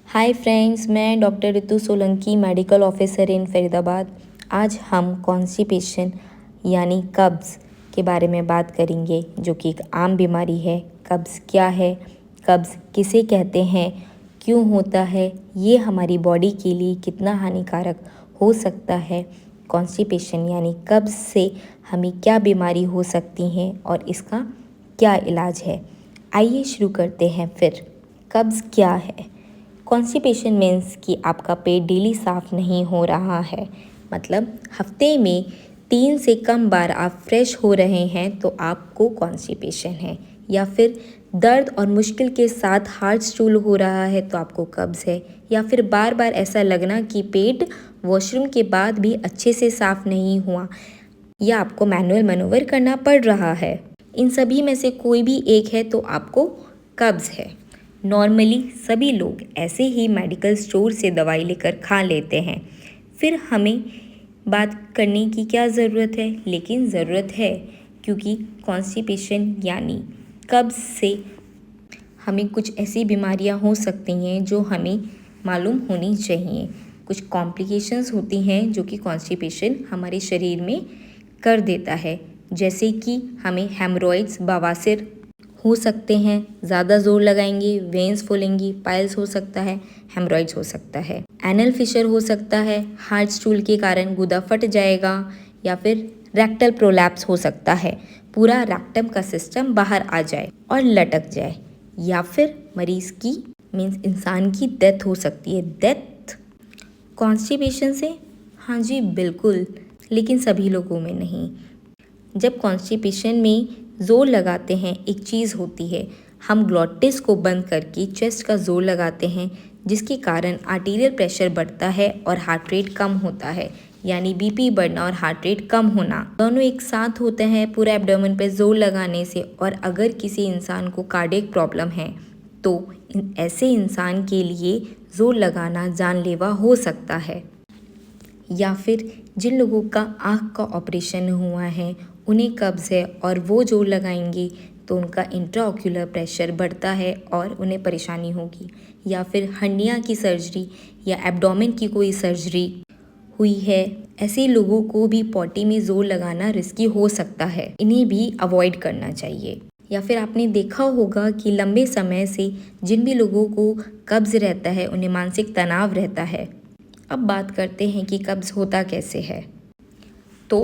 Hi friends, मैं doctor Ritu Solanki, medical officer in Faridabad. आज हम कॉन्स्टिपेशन यानी कब्ज़ के बारे में बात करेंगे, जो कि एक आम बीमारी है। कब्ज़ क्या है, कब्ज़ किसे कहते हैं, क्यों होता है, ये हमारी बॉडी के लिए कितना हानिकारक हो सकता है। कॉन्स्टिपेशन यानी कब्ज़ से हमें क्या बीमारी हो सकती हैं और इसका क्या इलाज है। आइए शुरू करते हैं। फिर कब्ज़ क्या है। कॉन्स्टिपेशन मीन्स कि आपका पेट डेली साफ़ नहीं हो रहा है, मतलब हफ्ते में 3 से कम बार आप फ्रेश हो रहे हैं तो आपको कॉन्स्टिपेशन है। या फिर दर्द और मुश्किल के साथ हार्ड स्टूल हो रहा है तो आपको कब्ज़ है। या फिर बार बार ऐसा लगना कि पेट वॉशरूम के बाद भी अच्छे से साफ़ नहीं हुआ, या आपको मैनुअल मैनूवर करना पड़ रहा है। इन सभी में से कोई भी एक है तो आपको कब्ज़ है। नॉर्मली सभी लोग ऐसे ही मेडिकल स्टोर से दवाई लेकर खा लेते हैं। फिर हमें बात करने की क्या ज़रूरत है, लेकिन ज़रूरत है, क्योंकि कॉन्स्टिपेशन यानी कब्ज़ से हमें कुछ ऐसी बीमारियां हो सकती हैं जो हमें मालूम होनी चाहिए। कुछ कॉम्प्लिकेशंस होती हैं जो कि कॉन्स्टिपेशन हमारे शरीर में कर देता है, जैसे कि हमें हेमरॉइड्स, बवासीर हो सकते हैं, ज़्यादा जोर लगाएंगे वेन्स फूलेंगी, पाइल्स हो सकता है, हेमरॉइड्स हो सकता है, एनल फिशर हो सकता है, हार्ड स्टूल के कारण गुदा फट जाएगा, या फिर रेक्टल प्रोलैप्स हो सकता है, पूरा रेक्टम का सिस्टम बाहर आ जाए और लटक जाए, या फिर मरीज की मीन्स इंसान की डेथ हो सकती है। डेथ कॉन्स्टिपेशन से? हाँ जी बिल्कुल, लेकिन सभी लोगों में नहीं। जब कॉन्स्टिपेशन में जोर लगाते हैं, एक चीज़ होती है, हम ग्लॉटिस को बंद करके चेस्ट का जोर लगाते हैं, जिसके कारण आर्टीरियल प्रेशर बढ़ता है और हार्ट रेट कम होता है, यानी बीपी बढ़ना और हार्ट रेट कम होना दोनों एक साथ होते हैं पूरा एब्डोमेन पे जोर लगाने से। और अगर किसी इंसान को कार्डियक प्रॉब्लम है तो ऐसे इंसान के लिए जोर लगाना जानलेवा हो सकता है। या फिर जिन लोगों का आँख का ऑपरेशन हुआ है, उन्हें कब्ज़ है और वो जोर लगाएंगे तो उनका इंट्राऑक्यूलर प्रेशर बढ़ता है और उन्हें परेशानी होगी। या फिर हर्निया की सर्जरी या एब्डोमेन की कोई सर्जरी हुई है, ऐसे लोगों को भी पॉटी में जोर लगाना रिस्की हो सकता है, इन्हें भी अवॉइड करना चाहिए। या फिर आपने देखा होगा कि लंबे समय से जिन भी लोगों को कब्ज़ रहता है उन्हें मानसिक तनाव रहता है। अब बात करते हैं कि कब्ज़ होता कैसे है। तो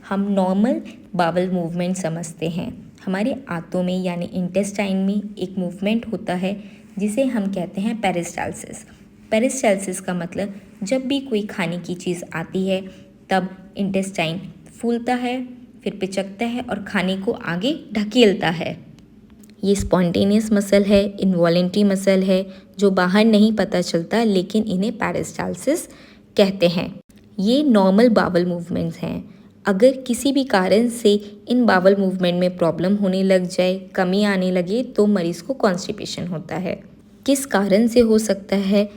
हम नॉर्मल बावल मूवमेंट समझते हैं। हमारे आंतों में यानी इंटेस्टाइन में एक मूवमेंट होता है जिसे हम कहते हैं पेरिस्टाल्सिस। पेरिस्टाल्सिस का मतलब जब भी कोई खाने की चीज़ आती है तब इंटेस्टाइन फूलता है, फिर पिचकता है और खाने को आगे ढकेलता है। ये स्पॉन्टेनियस मसल है, इनवॉलेंट्री मसल है, जो बाहर नहीं पता चलता, लेकिन इन्हें पेरिस्टाल्सिस कहते हैं। ये नॉर्मल बावल मूवमेंट्स हैं। अगर किसी भी कारण से इन बावल मूवमेंट में प्रॉब्लम होने लग जाए, कमी आने लगे, तो मरीज़ को कॉन्स्टिपेशन होता है। किस कारण से हो सकता है?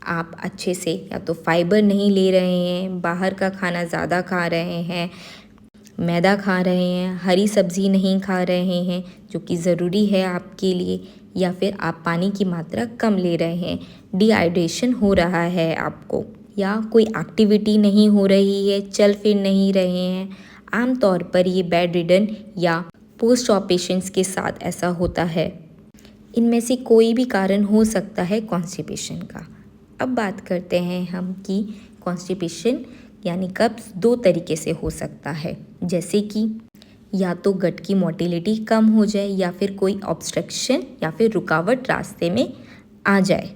आप अच्छे से या तो फाइबर नहीं ले रहे हैं, बाहर का खाना ज़्यादा खा रहे हैं, मैदा खा रहे हैं, हरी सब्ज़ी नहीं खा रहे हैं जो कि ज़रूरी है आपके लिए, या फिर आप पानी की मात्रा कम ले रहे हैं, डिहाइड्रेशन हो रहा है आपको, या कोई एक्टिविटी नहीं हो रही है, चल फिर नहीं रहे हैं। आमतौर पर ये बेड रिडन या पोस्ट ऑप पेशेंट्स के साथ ऐसा होता है। इनमें से कोई भी कारण हो सकता है कॉन्स्टिपेशन का। अब बात करते हैं हम कि कॉन्स्टिपेशन यानी कब्ज़ 2 तरीके से हो सकता है, जैसे कि या तो गट की मोटिलिटी कम हो जाए, या फिर कोई ऑब्स्ट्रक्शन या फिर रुकावट रास्ते में आ जाए।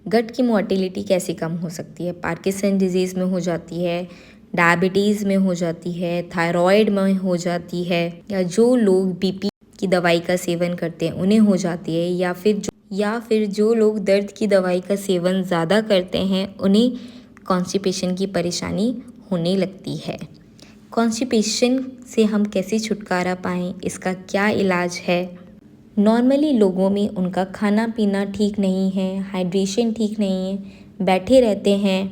गट की मोटिलिटी कैसे कम हो सकती है? पार्किंसन डिजीज़ में हो जाती है, डायबिटीज़ में हो जाती है, थायराइड में हो जाती है, या जो लोग बीपी की दवाई का सेवन करते हैं उन्हें हो जाती है, या फिर जो लोग दर्द की दवाई का सेवन ज़्यादा करते हैं उन्हें कॉन्स्टिपेशन की परेशानी होने लगती है। कॉन्स्टिपेशन से हम कैसे छुटकारा पाएँ, इसका क्या इलाज है? नॉर्मली लोगों में उनका खाना पीना ठीक नहीं है, हाइड्रेशन ठीक नहीं है, बैठे रहते हैं,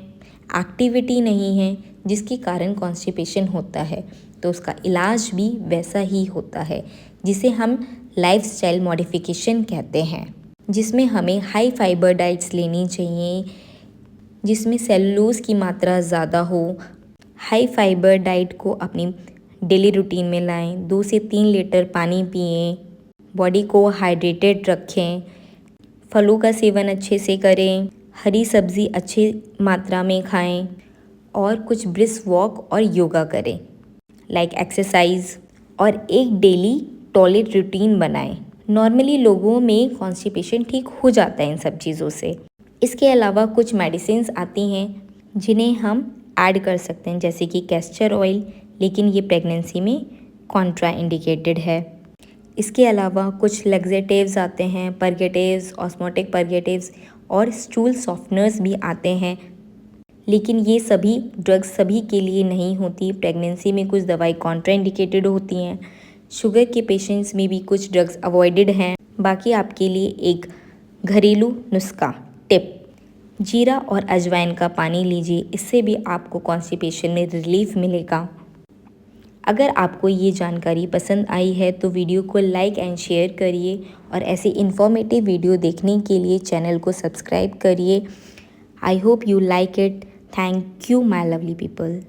एक्टिविटी नहीं है, जिसके कारण कॉन्स्टिपेशन होता है। तो उसका इलाज भी वैसा ही होता है, जिसे हम लाइफस्टाइल मॉडिफिकेशन कहते हैं। जिसमें हमें हाई फाइबर डाइट्स लेनी चाहिए, जिसमें सेलुलोज की मात्रा ज़्यादा हो। हाई फाइबर डाइट को अपनी डेली रूटीन में लाएं। 2 से 3 लीटर पानी पिएं। बॉडी को हाइड्रेटेड रखें। फलों का सेवन अच्छे से करें। हरी सब्ज़ी अच्छी मात्रा में खाएं और कुछ ब्रिस्क वॉक और योगा करें लाइक एक्सरसाइज, और एक डेली टॉयलेट रूटीन बनाएं। नॉर्मली लोगों में कॉन्स्टिपेशन ठीक हो जाता है इन सब चीज़ों से। इसके अलावा कुछ मेडिसिन्स आती हैं जिन्हें हम ऐड कर सकते हैं, जैसे कि कैस्टर ऑयल, लेकिन ये प्रेगनेंसी में कॉन्ट्रा इंडिकेटेड है। इसके अलावा कुछ लग्जेटिव्स आते हैं, परगेटिव्स, ऑस्मोटिक परगेटिव्स और स्टूल सॉफ्टनर्स भी आते हैं, लेकिन ये सभी ड्रग्स सभी के लिए नहीं होती। प्रेगनेंसी में कुछ दवाई कॉन्ट्रा इंडिकेटेड होती हैं। शुगर के पेशेंट्स में भी कुछ ड्रग्स अवॉइडेड हैं। बाकी आपके लिए एक घरेलू नुस्खा टिप, जीरा और अजवाइन का पानी लीजिए, इससे भी आपको कॉन्स्टिपेशन में रिलीफ मिलेगा। अगर आपको ये जानकारी पसंद आई है तो वीडियो को लाइक एंड शेयर करिए और ऐसी इन्फॉर्मेटिव वीडियो देखने के लिए चैनल को सब्सक्राइब करिए। I hope you like it. Thank you my lovely people.